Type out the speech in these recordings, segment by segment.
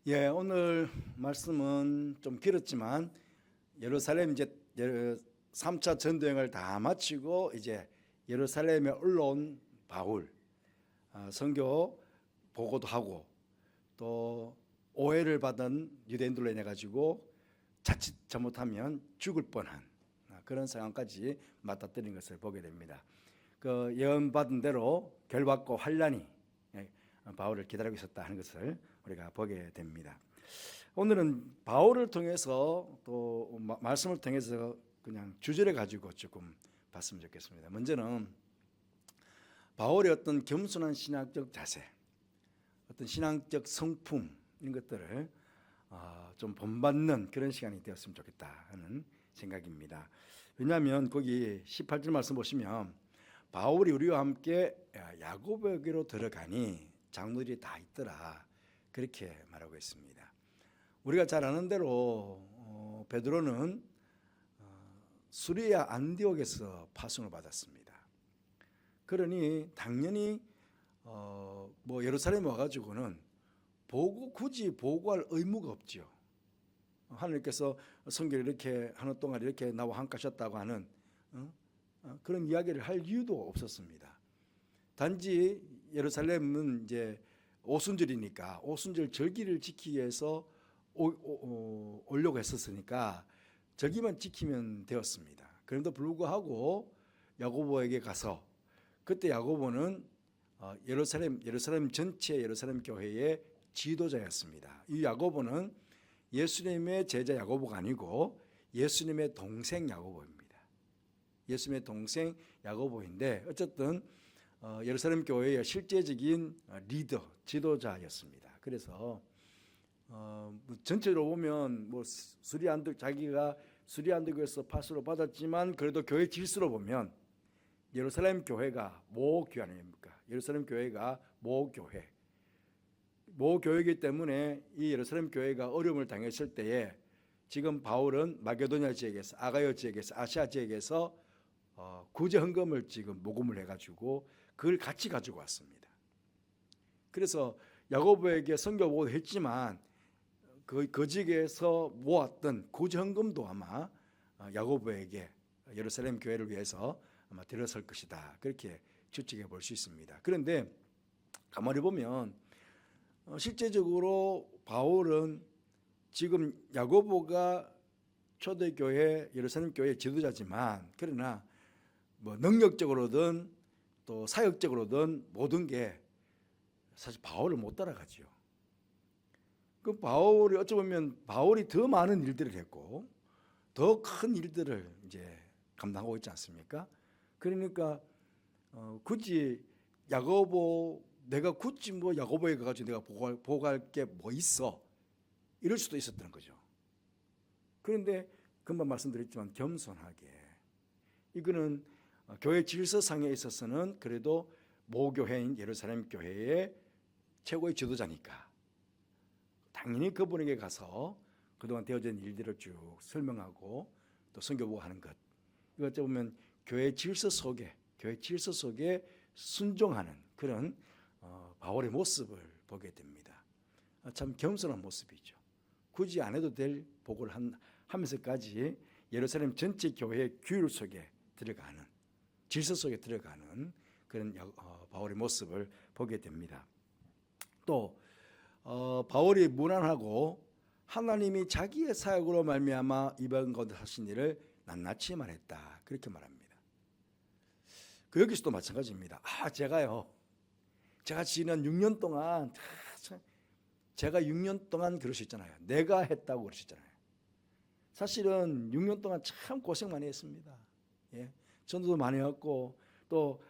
예, 오늘 말씀은 좀 길었지만 예루살렘 이제 3차 전도행을 다 마치고 이제 예루살렘에 올라온 바울, 선교 보고도 하고 또 오해를 받은 유대인들로 인해 가지고 자칫 잘못하면 죽을 뻔한 그런 상황까지 맞닥뜨린 것을 보게 됩니다. 그 예언받은 대로 결박과 환란이 바울을 기다리고 있었다 하는 것을 우리가 보게 됩니다. 오늘은 바울을 통해서 또 말씀을 통해서 그냥 주제를 가지고 조금 봤으면 좋겠습니다. 먼저는 바울의 어떤 겸손한 신학적 자세, 어떤 신앙적 성품 이런 것들을 좀 본받는 그런 시간이 되었으면 좋겠다 하는 생각입니다. 왜냐하면 거기 18절 말씀 보시면 바울이 우리와 함께 야고보에게로 들어가니 장로들이 다 있더라 그렇게 말하고 있습니다. 우리가 잘 아는 대로 베드로는 수리아 안디옥에서 파송을 받았습니다. 그러니 당연히 뭐 예루살렘에 와가지고는 굳이 보고할 의무가 없죠. 하나님께서 성경을 이렇게 하는 동안 이렇게 나와 함께 하셨다고 하는 그런 이야기를 할 이유도 없었습니다. 단지 예루살렘은 이제 오순절이니까 오순절 절기를 지키기 위해서 오려고 했었으니까 절기만 지키면 되었습니다. 그런데도 불구하고 야고보에게 가서 그때 야고보는 예루살렘 전체 예루살렘 교회의 지도자였습니다. 이 야고보는 예수님의 제자 야고보가 아니고 예수님의 동생 야고보입니다. 예수님의 동생 야고보인데 어쨌든 예루살렘 교회의 실제적인 리더, 지도자였습니다. 그래서 전체로 보면 자기가 수리안드교에서 파수로 받았지만 그래도 교회 질서로 보면 예루살렘 교회가 모교회 아닙니까? 예루살렘 교회가 모교회이기 때문에 이 예루살렘 교회가 어려움을 당했을 때에 지금 바울은 마게도냐 지역에서 아가야 지역에서 아시아 지역에서 구제 헌금을 지금 모금을 해가지고 그걸 같이 가지고 왔습니다. 그래서 야고보에게 선교 보고도 했지만 그 지역에서 모았던 구제 헌금도 아마 야고보에게 예루살렘 교회를 위해서 아마 들어설 것이다 그렇게 추측해 볼 수 있습니다. 그런데 가만히 보면 실제적으로 바울은 지금 야고보가 초대교회 예루살렘 교회 지도자지만 그러나 뭐 능력적으로든 또 사역적으로든 모든 게 사실 바울을 못 따라가죠. 그 바울이 어찌 보면 바울이 더 많은 일들을 했고 더 큰 일들을 이제 감당하고 있지 않습니까? 그러니까 굳이 내가 굳이 뭐 야고보에 가가지고 내가 보고할 게 뭐 있어 이럴 수도 있었던 거죠. 그런데 금방 말씀드렸지만 겸손하게 이거는 교회 질서상에 있어서는 그래도 모교회인 예루살렘 교회의 최고의 지도자니까 당연히 그분에게 가서 그동안 되어진 일들을 쭉 설명하고 또 선교보고하는 것 이거 어찌 보면 교회 질서 속에 순종하는 그런 바울의 모습을 보게 됩니다. 참 겸손한 모습이죠. 굳이 안 해도 될 보고를 하면서까지 예루살렘 전체 교회의 규율 속에 들어가는 질서 속에 들어가는 그런 바울의 모습을 보게 됩니다. 또 바울이 무난하고 하나님이 자기의 사역으로 말미암아 이방 가운데 하신 일을 낱낱이 말했다 그렇게 말합니다. 여기서도 마찬가지입니다. 제가 지난 6년 동안 제가 6년 동안 그러셨잖아요. 내가 했다고 그러셨잖아요. 사실은 6년 동안 참 고생 많이 했습니다. 예, 전도도 많이 했고 또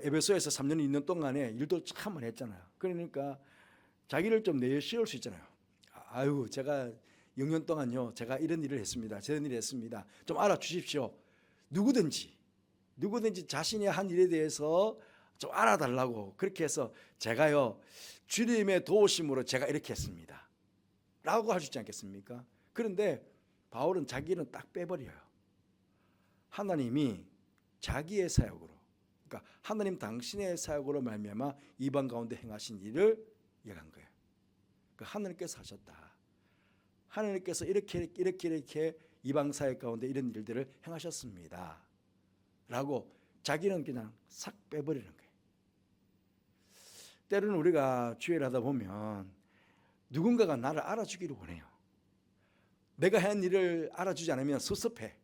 에베소에서 3년 2년 동안에 일도 참 많이 했잖아요. 그러니까 자기를 좀 내세울 수 있잖아요. 제가 6년 동안요 제가 이런 일을 했습니다. 저런 일을 했습니다. 좀 알아주십시오. 누구든지 자신이 한 일에 대해서 좀 알아달라고 그렇게 해서 제가요 주님의 도우심으로 제가 이렇게 했습니다 라고 할 수 있지 않겠습니까? 그런데 바울은 자기는 딱 빼버려요. 하나님이 자기의 사역으로 그러니까 하나님 당신의 사역으로 말미암아 이방 가운데 행하신 일을 얘기한 거예요. 그 하나님께서 하셨다. 하나님께서 이렇게 이방 사회 가운데 이런 일들을 행하셨습니다. 라고 자기는 그냥 싹 빼버리는 거예요. 때로는 우리가 주의를 하다 보면 누군가가 나를 알아주기를 원해요. 내가 한 일을 알아주지 않으면 섭섭해.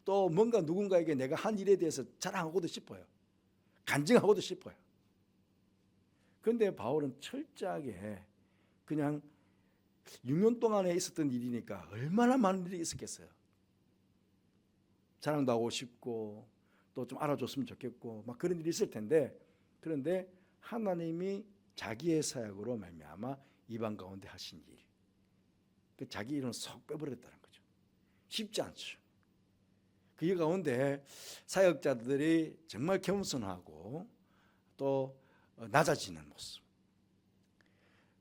또 뭔가 누군가에게 내가 한 일에 대해서 자랑하고도 싶어요. 간증하고도 싶어요. 그런데 바울은 철저하게 그냥 6년 동안에 있었던 일이니까 얼마나 많은 일이 있었겠어요. 자랑도 하고 싶고 또 좀 알아줬으면 좋겠고 막 그런 일이 있을 텐데, 그런데 하나님이 자기의 사역으로 말미암아 이방 가운데 하신 일, 그 자기 일은 쏙 빼버렸다는 거죠. 쉽지 않죠. 그 가운데 사역자들이 정말 겸손하고 또 낮아지는 모습,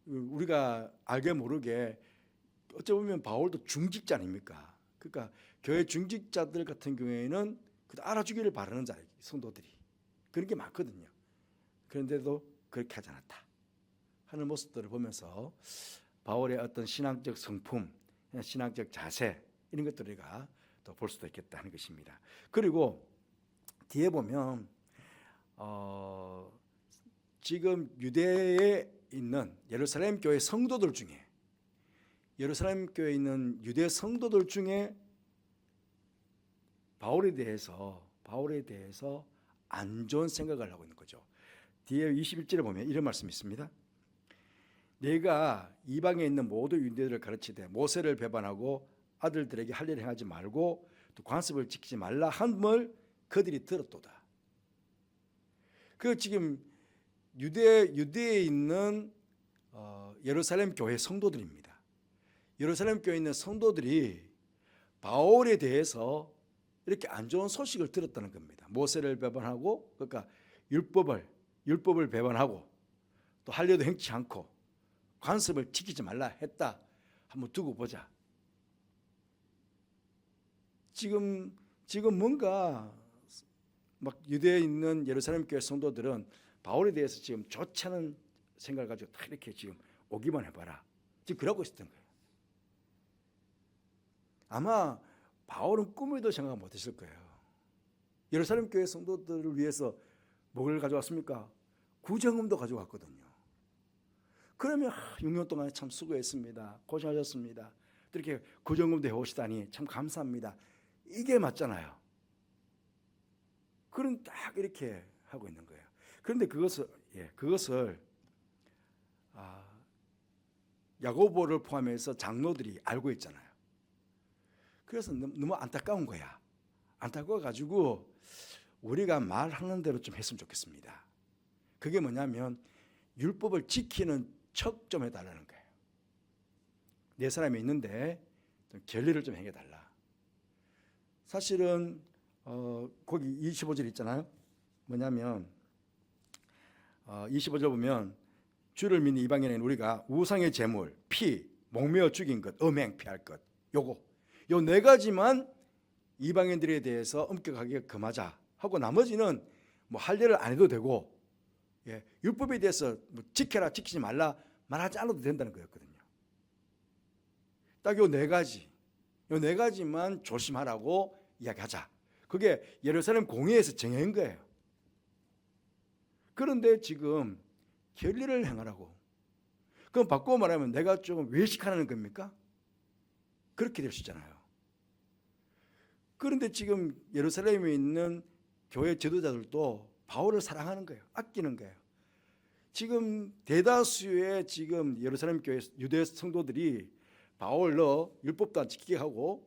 우리가 알게 모르게 어찌 보면 바울도 중직자 아닙니까? 그러니까 교회 중직자들 같은 경우에는 알아주기를 바라는 자, 성도들이 그런 게 많거든요. 그런데도 그렇게 하지 않았다 하는 모습들을 보면서 바울의 어떤 신앙적 성품, 신앙적 자세, 이런 것들을 우리가 또 볼 수도 있겠다 하는 것입니다. 그리고 뒤에 보면 지금 유대에 있는 예루살렘 교회 성도들 중에, 예루살렘 교회에 있는 유대 성도들 중에 바울에 대해서 안 좋은 생각을 하고 있는 거죠. 뒤에 21절에 보면 이런 말씀이 있습니다. 내가 이방에 있는 모든 유대들을 가르치되 모세를 배반하고 아들들에게 할 일을 행하지 말고 또 관습을 지키지 말라 함을 그들이 들었도다. 그 지금 유대에 있는 예루살렘 교회 성도들입니다. 예루살렘 교회에 있는 성도들이 바울에 대해서 이렇게 안 좋은 소식을 들었다는 겁니다. 모세를 배반하고, 그러니까 율법을 배반하고 또 할례도 행치 않고 관습을 지키지 말라 했다. 한번 두고 보자. 지금 뭔가 막 유대에 있는 예루살렘 교회 성도들은 바울에 대해서 지금 좋지 않은 생각을 가지고 다 이렇게 지금 오기만 해봐라. 지금 그러고 있었던 거예요. 아마 바울은 꿈에도 생각 못했을 거예요. 예루살렘 교회 성도들을 위해서 뭘 가져왔습니까? 구정음도 가져왔거든요. 그러면 6년 동안 참 수고했습니다. 고생하셨습니다. 이렇게 구정음도 해오시다니 참 감사합니다. 이게 맞잖아요. 그런 딱 이렇게 하고 있는 거예요. 그런데 그것을 야고보를 포함해서 장로들이 알고 있잖아요. 그래서 너무 안타까운 거야. 안타까워가지고 우리가 말하는 대로 좀 했으면 좋겠습니다. 그게 뭐냐면 율법을 지키는 척 좀 해달라는 거예요. 내 사람이 있는데 좀 결례를 좀 행해달라. 사실은 거기 25절 있잖아요. 뭐냐면 25절 보면 주를 믿는 이방인은 우리가 우상의 제물, 피, 목매어 죽인 것, 음행 피할 것, 요 네 가지만 이방인들에 대해서 엄격하게 금하자 하고 나머지는 뭐 할례를 안 해도 되고, 율법에 대해서 뭐 지켜라 지키지 말라 말하지 않아도 된다는 거였거든요. 딱 요 네 가지만 조심하라고 이야기하자. 그게 예루살렘 공회에서 정한 거예요. 그런데 지금 결례를 행하라고. 그럼 바꾸어 말하면 내가 조금 외식하는 겁니까? 그렇게 될 수 있잖아요. 그런데 지금 예루살렘에 있는 교회 지도자들도 바울을 사랑하는 거예요. 아끼는 거예요. 지금 대다수의 지금 예루살렘 교회 유대 성도들이 바울 너 율법도 안 지키게 하고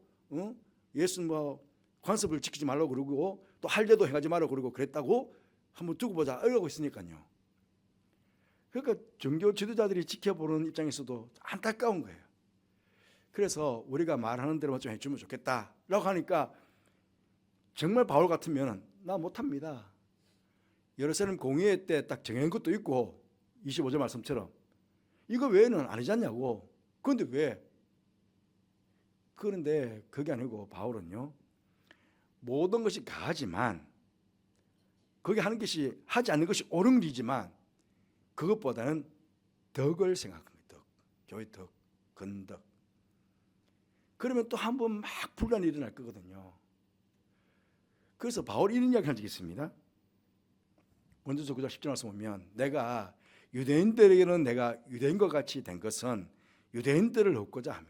예수 뭐 관습을 지키지 말라고 그러고 또 할례도 행하지 말라고 그러고 그랬다고 한번 두고 보자 이러고 있으니까요. 그러니까 종교 지도자들이 지켜보는 입장에서도 안타까운 거예요. 그래서 우리가 말하는 대로만 좀 해주면 좋겠다라고 하니까 정말 바울 같으면 나 못합니다. 예루살렘 공의회 때 딱 정한 것도 있고 25절 말씀처럼 이거 외에는 아니지 않냐고. 그런데 왜? 그런데 그게 아니고 바울은요, 모든 것이 가하지만 거기 하는 것이 하지 않는 것이 옳은 일이지만 그것보다는 덕을 생각합니다. 교회 덕, 건덕. 그러면 또 한 번 막 분란이 일어날 거거든요. 그래서 바울이 이런 이야기 한 적이 있습니다. 먼저 9장 10절 말씀 보면 내가 유대인들에게는 내가 유대인과 같이 된 것은 유대인들을 얻고자 하며.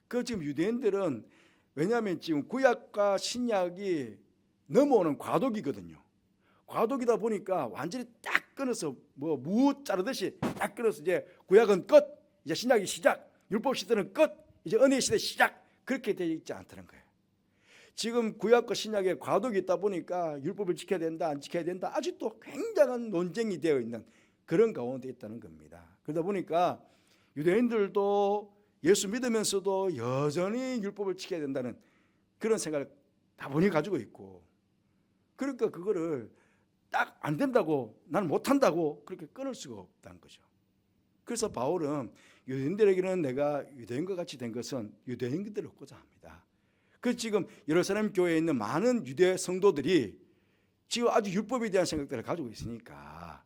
그 지금 유대인들은 왜냐하면 지금 구약과 신약이 넘어오는 과도기거든요. 과도기다 보니까 완전히 딱 끊어서 무 자르듯이 딱 끊어서 이제 구약은 끝, 이제 신약이 시작, 율법 시대는 끝, 이제 은혜 시대 시작, 그렇게 되어 있지 않다는 거예요. 지금 구약과 신약에 과도기 있다 보니까 율법을 지켜야 된다, 안 지켜야 된다, 아직도 굉장한 논쟁이 되어 있는 그런 가운데 있다는 겁니다. 그러다 보니까 유대인들도 예수 믿으면서도 여전히 율법을 지켜야 된다는 그런 생각을 다분히 가지고 있고, 그러니까 그거를 딱 안 된다고, 나는 못한다고 그렇게 끊을 수가 없다는 거죠. 그래서 바울은 유대인들에게는 내가 유대인과 같이 된 것은 유대인들을 얻고자 합니다. 그래서 지금 예루살렘 교회에 있는 많은 유대 성도들이 지금 아주 율법에 대한 생각들을 가지고 있으니까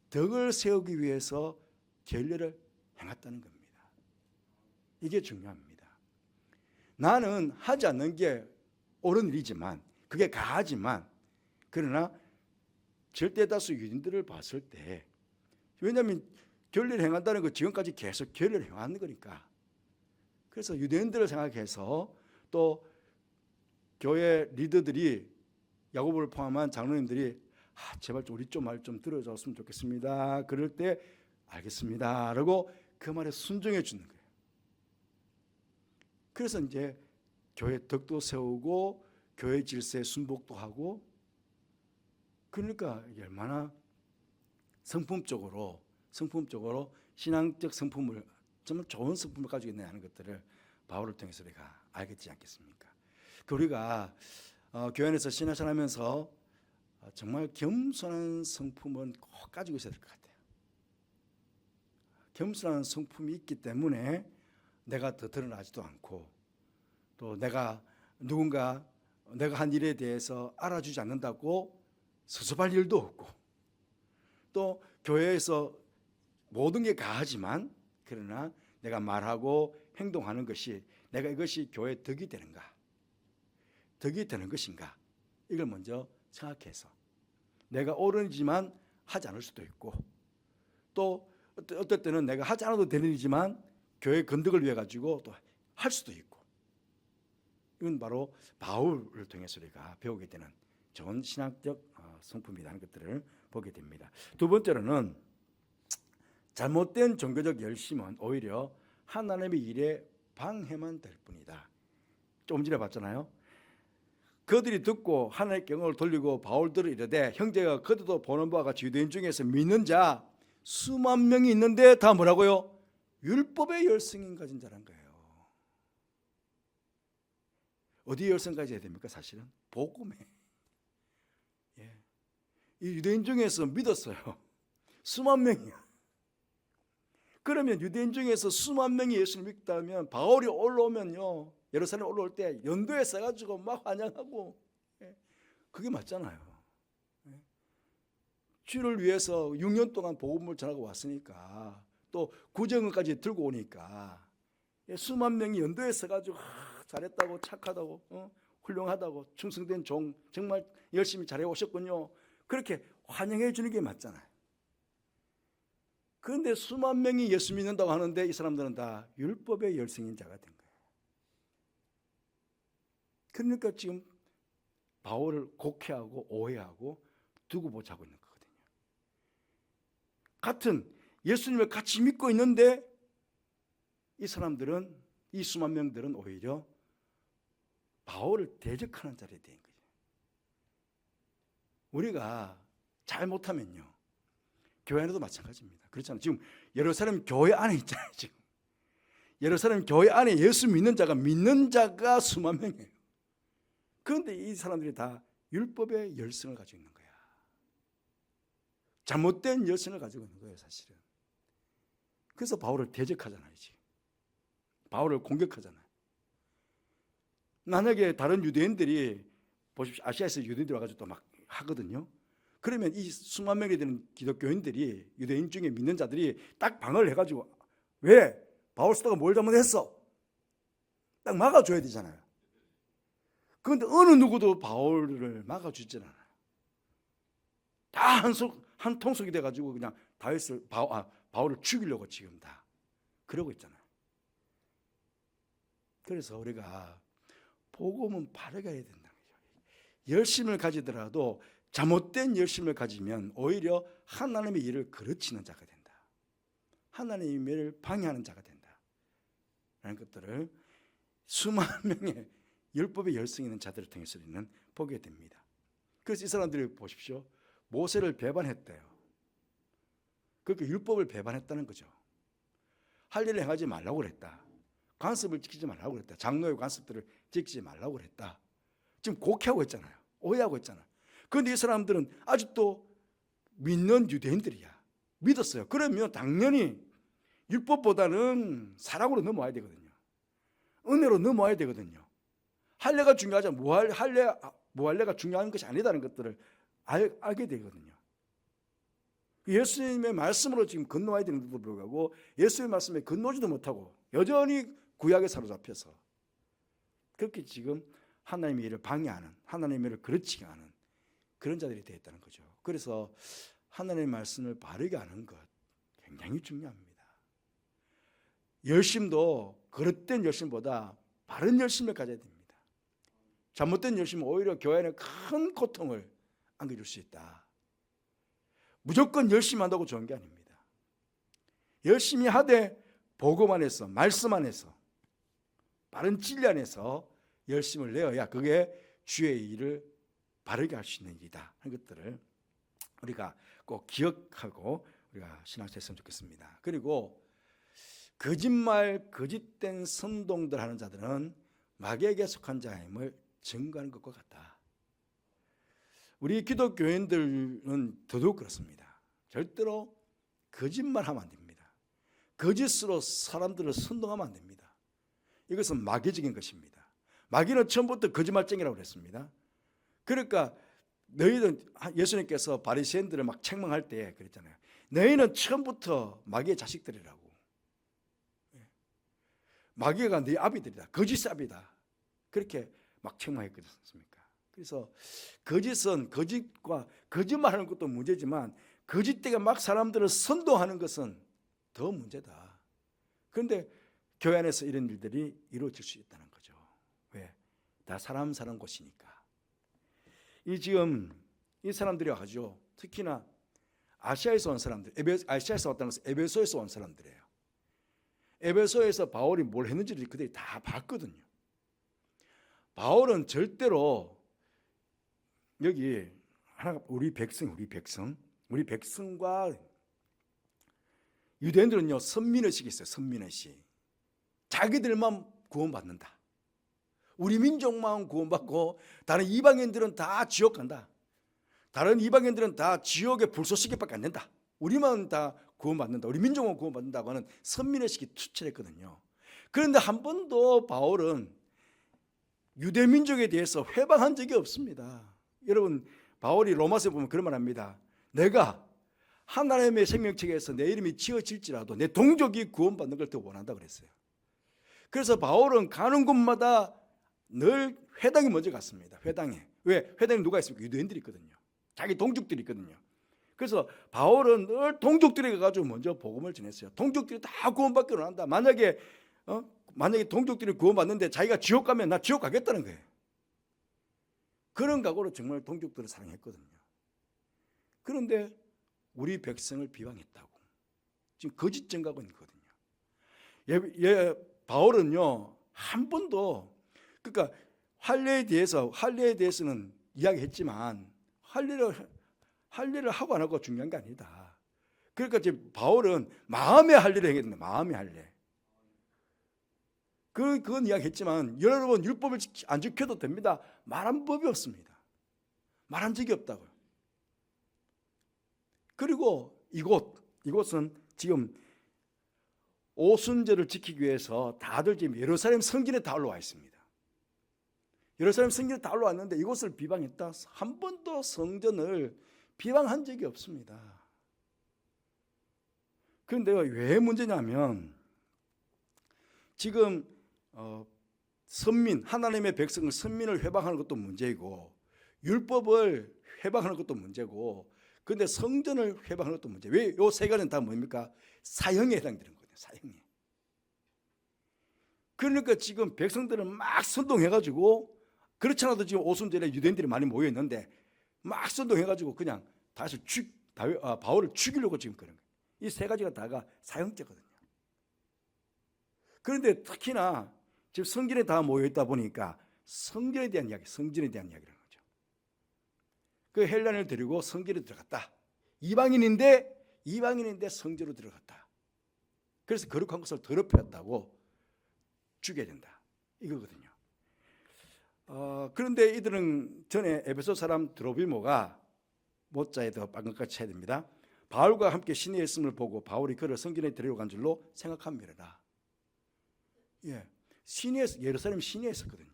덕을 세우기 위해서 결례를 행했다는 겁니다. 이게 중요합니다. 나는 하지 않는 게 옳은 일이지만, 그게 가하지만, 그러나 절대 다수 유대인들을 봤을 때, 왜냐하면 결례를 행한다는 거 지금까지 계속 결례를 행하는 거니까. 그래서 유대인들을 생각해서 또 교회 리더들이, 야고보를 포함한 장로님들이 제발 우리 좀 말 좀 들어줬으면 좋겠습니다. 그럴 때 알겠습니다 라고 그 말에 순종해 주는 거예요. 그래서 이제 교회 덕도 세우고 교회 질서에 순복도 하고, 그러니까 얼마나 성품적으로 신앙적 성품을, 정말 좋은 성품을 가지고 있느냐 하는 것들을 바울을 통해서 우리가 알겠지 않겠습니까? 우리가 교회 안에서 신앙생활하면서 정말 겸손한 성품은 꼭 가지고 있어야 될 것 같아요. 겸손한 성품이 있기 때문에 내가 더 드러나지도 않고, 또 내가 누군가 내가 한 일에 대해서 알아주지 않는다고 섭섭할 일도 없고, 또 교회에서 모든 게 가하지만 그러나 내가 말하고 행동하는 것이 내가 이것이 교회의 덕이 되는가, 덕이 되는 것인가, 이걸 먼저 생각해서 내가 옳은이지만 하지 않을 수도 있고, 또 어떨 때는 내가 하지 않아도 되는 일이지만 교회 건덕을 위해 가지고 또 할 수도 있고, 이건 바로 바울을 통해서 우리가 배우게 되는 좋은 신학적 성품이라는 것들을 보게 됩니다. 두 번째로는 잘못된 종교적 열심은 오히려 하나님의 일에 방해만 될 뿐이다. 조금 전에 봤잖아요. 그들이 듣고 하나님의 경을 돌리고 바울들을 이르되 형제가 그들도 보는 바와 같이 유대인 중에서 믿는 자 수만 명이 있는데 다 뭐라고요? 율법의 열성인 가진 자란 거예요. 어디에 열성 가져야 됩니까? 사실은 복음에. 이 유대인 중에서 믿었어요. 수만 명이야. 그러면 유대인 중에서 수만 명이 예수를 믿다면 바울이 올라오면요, 예루살렘 올라올 때 연도에 써가지고 막 환영하고, 그게 맞잖아요. 주를 위해서 6년 동안 복음을 전하고 왔으니까, 또 구정을까지 들고 오니까 수만 명이 연도에 써가지고 잘했다고, 착하다고, 훌륭하다고, 충성된 종, 정말 열심히 잘해 오셨군요, 그렇게 환영해 주는 게 맞잖아요. 그런데 수만 명이 예수 믿는다고 하는데 이 사람들은 다 율법의 열성인 자가 된 거예요. 그러니까 지금 바울을 곡해하고 오해하고 두고 보자고 있는 거거든요. 같은 예수님을 같이 믿고 있는데 이 사람들은, 이 수만 명들은 오히려 바울을 대적하는 자리에 된 거예요. 우리가 잘못하면요, 교회 안에도 마찬가지입니다. 그렇잖아요. 지금 예루살렘 교회 안에 있잖아요. 지금 예루살렘 교회 안에 예수 믿는 자가 수만 명이에요. 그런데 이 사람들이 다 율법의 열성을 가지고 있는 거야. 잘못된 열성을 가지고 있는 거예요, 사실은. 그래서 바울을 대적하잖아요. 지금 바울을 공격하잖아요. 만약에 다른 유대인들이, 보십시오, 아시아에서 유대인들이 와가지고 또 막 하거든요. 그러면 이 수만 명이 되는 기독교인들이, 유대인 중에 믿는 자들이 딱 방어를 해가지고, 왜? 바울 사도가 뭘 잘못했어? 딱 막아줘야 되잖아요. 그런데 어느 누구도 바울을 막아주질 않아요. 다 한 통속이 돼가지고 그냥 바울을 죽이려고 지금 다 그러고 있잖아요. 그래서 우리가 복음은 바르게 해야 된다는 거죠. 열심을 가지더라도 잘못된 열심을 가지면 오히려 하나님의 일을 그르치는 자가 된다. 하나님의 일을 방해하는 자가 된다. 라는 것들을 수많은 명의 율법의 열성 있는 자들을 통해서 우리는 보게 됩니다. 그래서 이 사람들이 보십시오. 모세를 배반했대요. 그러니까 율법을 배반했다는 거죠. 할 일을 행하지 말라고 그랬다. 관습을 지키지 말라고 그랬다. 장로의 관습들을 지키지 말라고 그랬다. 지금 곡해하고 있잖아요. 오해하고 있잖아요. 그런데 이 사람들은 아직도 믿는 유대인들이야. 믿었어요. 그러면 당연히 율법보다는 사랑으로 넘어와야 되거든요. 은혜로 넘어와야 되거든요. 할례가 중요하지 무할례가 중요한 것이 아니다는 것들을 알게 되거든요. 예수님의 말씀으로 지금 건너와야 되는데도 불구하고 예수님의 말씀에 건너지도 못하고 여전히 구약에 사로잡혀서 그렇게 지금 하나님의 일을 방해하는, 하나님의 일을 그르치게 하는 그런 자들이 되었다는 거죠. 그래서 하나님의 말씀을 바르게 하는 것 굉장히 중요합니다. 열심도 그릇된 열심보다 바른 열심을 가져야 됩니다. 잘못된 열심은 오히려 교회에는 큰 고통을 안겨줄 수 있다. 무조건 열심히 한다고 좋은 게 아닙니다. 열심히 하되 복음 안에서, 말씀 안에서, 바른 진리 안에서 열심을 내어야 그게 주의 일을 바르게 할 수 있는 일이다 하는 것들을 우리가 꼭 기억하고 우리가 신앙생활 했으면 좋겠습니다. 그리고 거짓말, 거짓된 선동들 하는 자들은 마귀에게 속한 자임을 증거하는 것과 같다. 우리 기독교인들은 더더욱 그렇습니다. 절대로 거짓말하면 안 됩니다. 거짓으로 사람들을 선동하면 안 됩니다. 이것은 마귀적인 것입니다. 마귀는 처음부터 거짓말쟁이라고 그랬습니다. 그러니까 너희는, 예수님께서 바리새인들을 막 책망할 때 그랬잖아요. 너희는 처음부터 마귀의 자식들이라고. 마귀가 네 아비들이다. 거짓 아비다. 그렇게 막 책망했겠습니까? 그래서 거짓은 거짓과 거짓말하는 것도 문제지만 거짓되게 막 사람들을 선동하는 것은 더 문제다. 그런데 교회 안에서 이런 일들이 이루어질 수 있다는 거죠. 왜? 다 사람 사는 곳이니까. 지금 이 사람들이 와가지고 특히나 아시아에서 온 사람들, 아시아에서 왔다는 것은 에베소에서 온 사람들이에요. 에베소에서 바울이 뭘 했는지를 그들이 다 봤거든요. 바울은 절대로 여기 우리 백성과 유대인들은요 선민의식이 있어요. 선민의식. 자기들만 구원받는다. 우리 민족만 구원받고 다른 이방인들은 다 지옥 간다. 다른 이방인들은 다 지옥의 불쏘시개밖에 안 된다. 우리만 다 구원받는다. 우리 민족만 구원받는다고 하는 선민의식이 투철했거든요. 그런데 한 번도 바울은 유대 민족에 대해서 회방한 적이 없습니다. 여러분, 바울이 로마서에 보면 그런 말 합니다. 내가 하나님의 생명책에서 내 이름이 지어질지라도 내 동족이 구원받는 걸 더 원한다 그랬어요. 그래서 바울은 가는 곳마다 늘 회당에 먼저 갔습니다. 회당에. 왜? 회당에 누가 있습니까? 유대인들이 있거든요. 자기 동족들이 있거든요. 그래서 바울은 늘 동족들에게 가지고 먼저 복음을 전했어요. 동족들이 다 구원받기로 원한다. 만약에 동족들이 구원받는데 자기가 지옥 가면 나 지옥 가겠다는 거예요. 그런 각오로 정말 동족들을 사랑했거든요. 그런데 우리 백성을 비방했다고 지금 거짓 증거하고 있거든요. 바울은요 한 번도, 그러니까 할례에 대해서는 이야기했지만 할례를 하고 안 하고 중요한 게 아니다. 그러니까 지금 바울은 마음의 할례를 행했는데, 마음의 할례. 그건 이야기했지만 여러분 율법을 안 지켜도 됩니다. 말한 법이 없습니다. 말한 적이 없다고요. 그리고 이곳은 지금 오순절을 지키기 위해서 다들 지금 예루살렘 성전에 다 올라와 있습니다. 예루살렘 성전에 다 올라왔는데 이곳을 비방했다. 한 번도 성전을 비방한 적이 없습니다. 그런데 왜 문제냐면 지금 선민, 하나님의 백성을 선민을 회방하는 것도 문제이고 율법을 회방하는 것도 문제고, 그런데 성전을 회방하는 것도 문제. 왜? 이 세 가지는 다 뭡니까? 사형에 해당되는 거예요. 사형에. 그러니까 지금 백성들은 막 선동해가지고, 그렇지 않아도 지금 오순절에 유대인들이 많이 모여 있는데 막 선동해가지고 그냥 다시 바울을 죽이려고 지금 그런 거예요. 이 세 가지가 다가 사형죄거든요. 그런데 특히나 지금 성전에 다 모여 있다 보니까 성전에 대한 이야기, 성전에 대한 이야기를 하는 거죠. 그 헬라인을 데리고 성전에 들어갔다. 이방인인데 성전으로 들어갔다. 그래서 거룩한 것을 더럽혔다고 죽여야 된다, 이거거든요. 그런데 이들은 전에 에베소 사람 드로비모가 모자에 더 빨간까지 쳐야 됩니다. 바울과 함께 신의 있음을 보고 바울이 그를 성전에 데려간 줄로 생각합니다. 예, 예루살렘 시내에 있었거든요.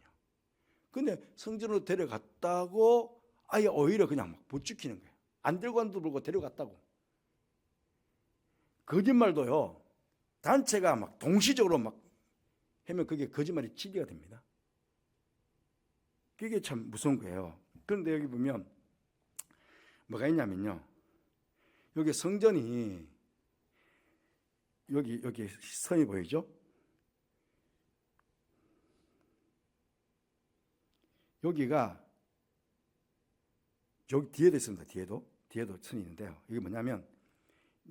근데 성전으로 데려갔다고 아예 오히려 그냥 막 부추기는 거예요. 안 들고 안 들고 데려갔다고. 거짓말도요, 단체가 막 동시적으로 막 하면 그게 거짓말이 치리가 됩니다. 그게 참 무서운 거예요. 그런데 여기 보면 뭐가 있냐면요, 여기 성전이 여기 선이 보이죠? 여기가 여기 뒤에도 있습니다. 뒤에도 선이 있는데요. 이게 뭐냐면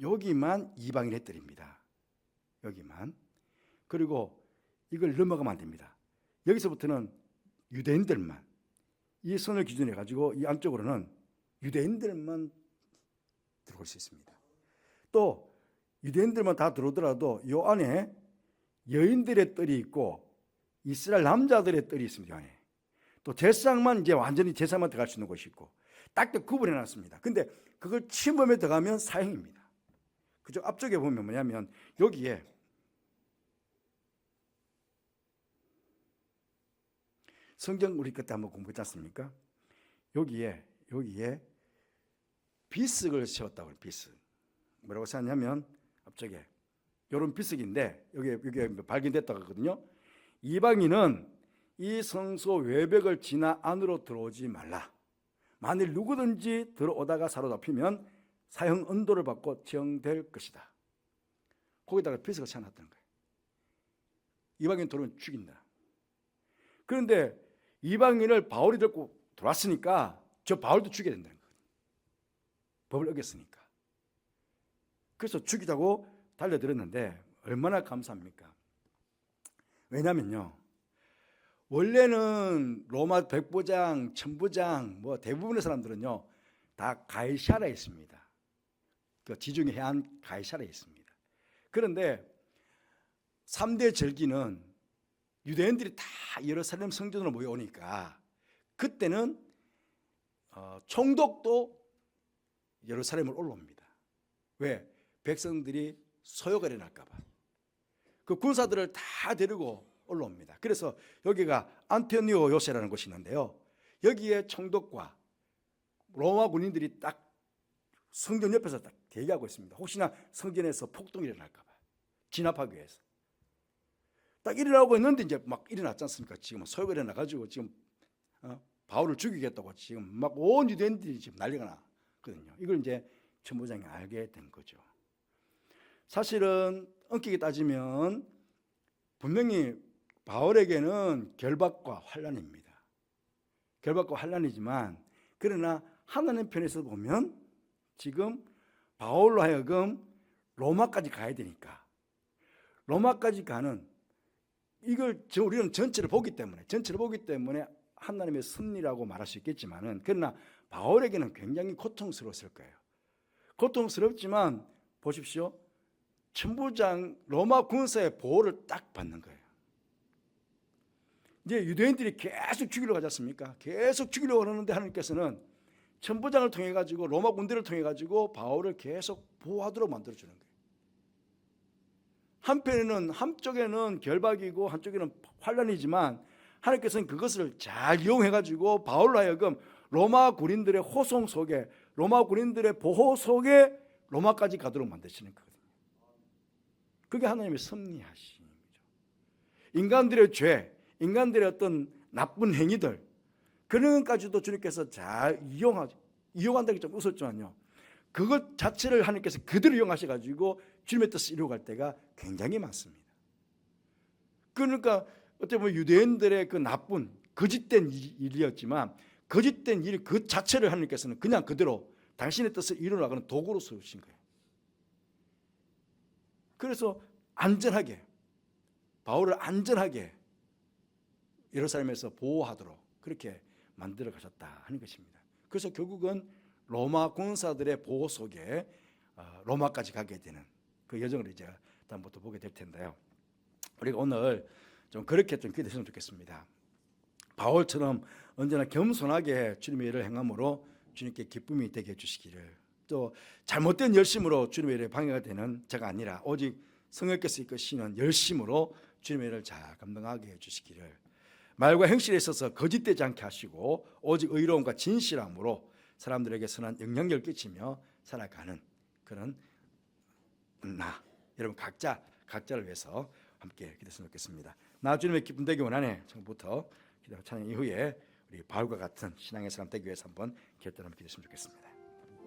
여기만 이방인의 뜰입니다. 여기만. 그리고 이걸 넘어가면 안 됩니다. 여기서부터는 유대인들만, 이 선을 기준으로 해가지고 이 안쪽으로는 유대인들만 들어올 수 있습니다. 또 유대인들만 다 들어오더라도 이 안에 여인들의 뜰이 있고 이스라엘 남자들의 뜰이 있습니다. 또 제사장만 이제 완전히 제사만 들어갈 수 있는 곳이 있고 딱 구분해 놨습니다. 근데 그걸 침범에 들어가면 사형입니다. 그죠? 앞쪽에 보면 뭐냐면 여기에 성경 우리 그때 한번 공부했지 않습니까? 여기에 비석을 세웠다고 해요. 비석. 뭐라고 썼냐면 앞쪽에 이런 비석인데 여기 발견됐다고 하거든요. 이방인은 이 성소 외벽을 지나 안으로 들어오지 말라. 만일 누구든지 들어오다가 사로잡히면 사형 언도를 받고 처형될 것이다. 거기다가 비석을 세워놨다는 거예요. 이방인 들어오면 죽인다. 그런데 이방인을 바울이 데리고 들어왔으니까 저 바울도 죽여야 된다는 거예요. 법을 어겼으니까. 그래서 죽이자고 달려들었는데 얼마나 감사합니까? 왜냐면요, 원래는 로마 백부장, 천부장 뭐 대부분의 사람들은요 다 가이사라에 있습니다. 그 지중해 해안 가이사라에 있습니다. 그런데 3대 절기는 유대인들이 다 예루살렘 성전으로 모여오니까 그때는 총독도 예루살렘을 올라옵니다. 왜? 백성들이 소요가 일어날까 봐. 그 군사들을 다 데리고 올라옵니다. 그래서 여기가 안토니오 요새라는 곳이 있는데요, 여기에 총독과 로마 군인들이 딱 성전 옆에서 딱 대기하고 있습니다. 혹시나 성전에서 폭동이 일어날까 봐 진압하기 위해서. 딱 일어나고 있는데 이제 막 일어났지 않습니까? 지금 소요가 일어나가지고 지금 바울을 죽이겠다고 지금 막 온 유대인들이 지금 난리가 나거든요. 이걸 이제 천부장이 알게 된 거죠. 사실은 엄격히 따지면 분명히 바울에게는 결박과 환난입니다. 결박과 환난이지만 그러나 하나님 편에서 보면 지금 바울로 하여금 로마까지 가야 되니까 로마까지 가는 이걸 우리는 전체를 보기 때문에 하나님의 섭리라고 말할 수 있겠지만은, 그러나 바울에게는 굉장히 고통스러웠을 거예요. 고통스럽지만 보십시오. 천부장 로마 군사의 보호를 딱 받는 거예요. 이제 유대인들이 계속 죽이려고 하지 않습니까? 계속 죽이려고 하는데 하나님께서는 천부장을 통해 가지고 로마 군대를 통해 가지고 바울을 계속 보호하도록 만들어 주는 거예요. 한쪽에는 결박이고 한쪽에는 환난이지만 하나님께서는 그것을 잘 이용해 가지고 바울로 하여금 로마 군인들의 호송 속에 로마 군인들의 보호 속에 로마까지 가도록 만드시는 거거든요. 그게 하나님의 섭리하심이죠. 인간들의 죄, 인간들의 어떤 나쁜 행위들, 그런 것까지도 주님께서 잘 이용한다기 좀 웃었지만요, 그것 자체를 하나님께서 그대로 이용하셔가지고 주님의 뜻을 이루어갈 때가 굉장히 많습니다. 그러니까 어떻게 보면 유대인들의 그 나쁜 거짓된 일이었지만, 거짓된 일 그 자체를 하나님께서는 그냥 그대로 당신의 뜻을 이루어나가는 도구로 쓰신 거예요. 그래서 안전하게, 바울을 안전하게 예루살렘에서 보호하도록 그렇게 만들어 가셨다 하는 것입니다. 그래서 결국은 로마 군사들의 보호 속에 로마까지 가게 되는 그 여정을 이제 다음부터 보게 될 텐데요. 우리가 오늘 좀 그렇게 좀 기도했으면 좋겠습니다. 바울처럼 언제나 겸손하게 주님의 일을 행함으로 주님께 기쁨이 되게 해주시기를, 또 잘못된 열심으로 주님의 일에 방해가 되는 자가 아니라 오직 성령께서 이끄시는 열심으로 주님의 일을 잘 감당하게 해주시기를, 말과 행실에 있어서 거짓되지 않게 하시고 오직 의로움과 진실함으로 사람들에게 선한 영향력을 끼치며 살아가는 그런 여러분 각자를 위해서 함께 기도했으면 좋겠습니다. 나 주님의 기쁨 되기 원하네. 처음부터 기도 찬양 이후에 우리 바울과 같은 신앙의 사람 되기 위해서 한번 결단하면 기도했으면 좋겠습니다.